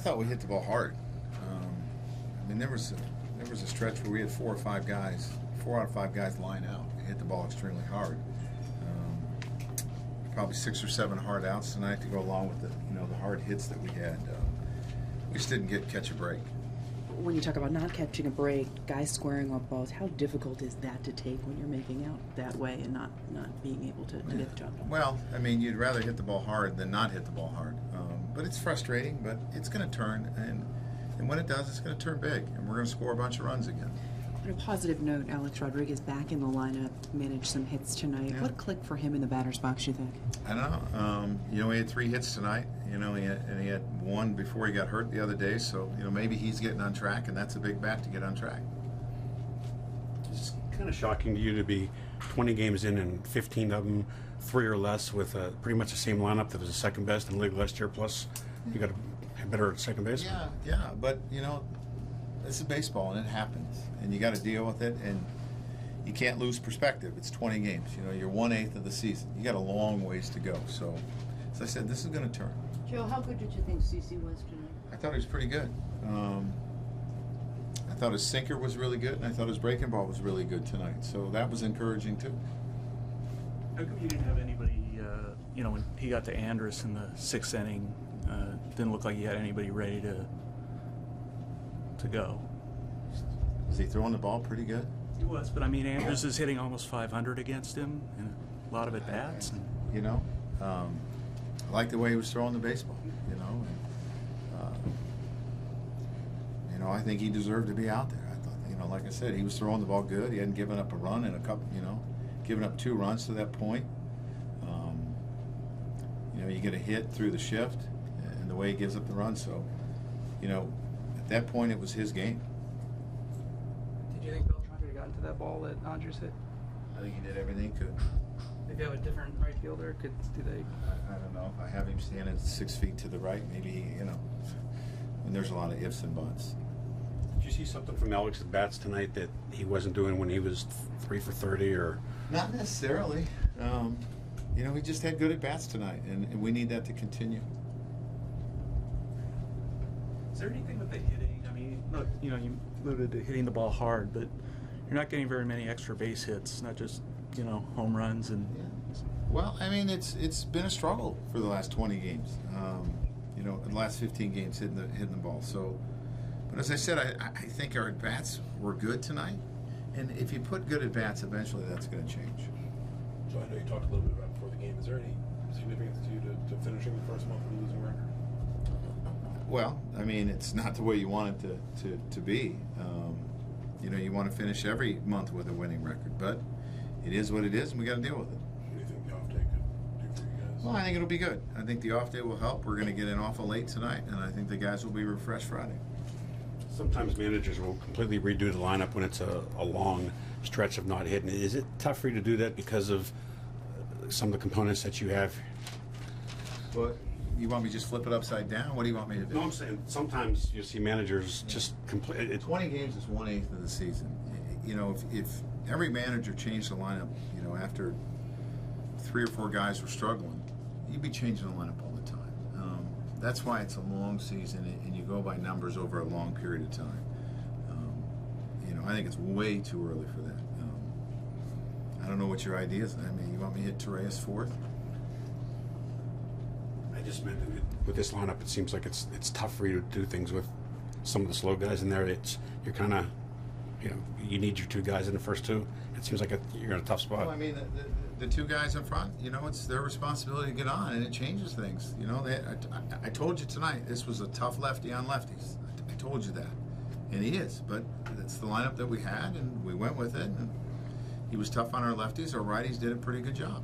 thought we hit the ball hard. I mean, there was a stretch where we had 4 out of 5 guys line out and hit the ball extremely hard. Probably 6 or 7 hard outs tonight to go along with the hard hits that we had. We just didn't catch a break. When you talk about not catching a break, guys squaring up balls, how difficult is that to take when you're making out that way and not being able to get the job done? Well, I mean, you'd rather hit the ball hard than not hit the ball hard. But it's frustrating, but it's going to turn, and when it does, it's going to turn big, and we're going to score a bunch of runs again. On a positive note, Alex Rodriguez back in the lineup, managed some hits tonight. Yeah. What clicked for him in the batter's box, you think? I don't know. He had 3 hits tonight. He had 1 before he got hurt the other day. So maybe he's getting on track, and that's a big bat to get on track. It's kind of shocking to you to be 20 games in and 15 of them 3 or less with pretty much the same lineup that was the second best in the league last year. Plus, you got a better second baseman. Yeah, but this is baseball, and it happens, and you got to deal with it, and you can't lose perspective. It's 20 games. You're 1/8 of the season. You got a long ways to go. So, as I said, this is going to turn. Joe, how good did you think CeCe was tonight? I thought he was pretty good. I thought his sinker was really good, and I thought his breaking ball was really good tonight. So that was encouraging too. How come you didn't have anybody? When he got to Andrus in the 6th inning, didn't look like he had anybody ready to go. Was he throwing the ball pretty good? He was, but I mean, Andrus is hitting almost 500 against him, and a lot of at bats. I like the way he was throwing the baseball. I think he deserved to be out there. I thought, like I said, he was throwing the ball good. He hadn't given up a run in a couple. Given up 2 runs to that point. You get a hit through the shift, and the way he gives up the run. So, at that point, it was his game. Did you think Beltran could have gotten to that ball that Andrus hit? I think he did everything he could. If you have a different right fielder, do they? I don't know. If I have him standing 6 feet to the right, maybe he, and there's a lot of ifs and buts. Did you see something from Alex's bats tonight that he wasn't doing when he was 3 for 30 or? Not necessarily. He just had good at bats tonight, and we need that to continue. Is there anything with the hitting? I mean, look, you alluded to hitting the ball hard, but you're not getting very many extra base hits, not just home runs and. Yeah. Well, I mean, it's been a struggle for the last 20 games. The last 15 games hitting the ball. So, but as I said, I think our at bats were good tonight, and if you put good at bats, eventually that's going to change. So I know you talked a little bit about before the game. Is there any significance to you to finishing the first month with a losing record? Well, I mean, it's not the way you want it to be. You want to finish every month with a winning record, but it is what it is, and we got to deal with it. What do you think the off day could do for you guys? Well, I think it'll be good. I think the off day will help. We're going to get in awful late tonight, and I think the guys will be refreshed Friday. Sometimes managers will completely redo the lineup when it's a long stretch of not hitting. Is it tough for you to do that because of some of the components that you have? Well, you want me to just flip it upside down? What do you want me to do? No, I'm saying sometimes you see managers just complete. 20 games is 1/8 of the season. If every manager changed the lineup, after 3 or 4 guys were struggling, you'd be changing the lineup all the time. That's why it's a long season, and you go by numbers over a long period of time. I think it's way too early for that. I don't know what your idea is. I mean, you want me to hit Torres 4th? I just meant with this lineup, it seems like it's tough for you to do things with some of the slow guys in there. You're kind of, you need your 2 guys in the first 2. It seems like you're in a tough spot. Well, I mean, the 2 guys in front, it's their responsibility to get on, and it changes things. I told you tonight, this was a tough lefty on lefties. I told you that, and he is. But it's the lineup that we had, and we went with it. And he was tough on our lefties. Our righties did a pretty good job.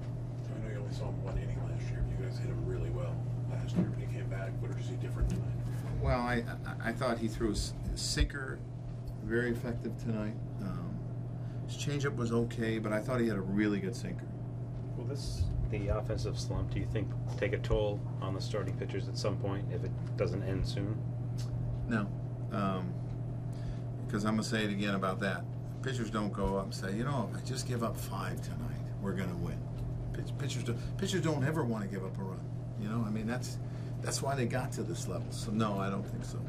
I know you only saw him 1 inning last year, but you guys hit him really well last year when he came back. What did you see different tonight? Well, I thought he threw his sinker very effective tonight. His changeup was okay, but I thought he had a really good sinker. Will the offensive slump, do you think, take a toll on the starting pitchers at some point if it doesn't end soon? No, because I'm going to say it again about that. Pitchers don't go up and say, if I just give up 5 tonight, we're going to win. Pitchers don't ever want to give up a run. I mean, that's That's why they got to this level. So no, I don't think so.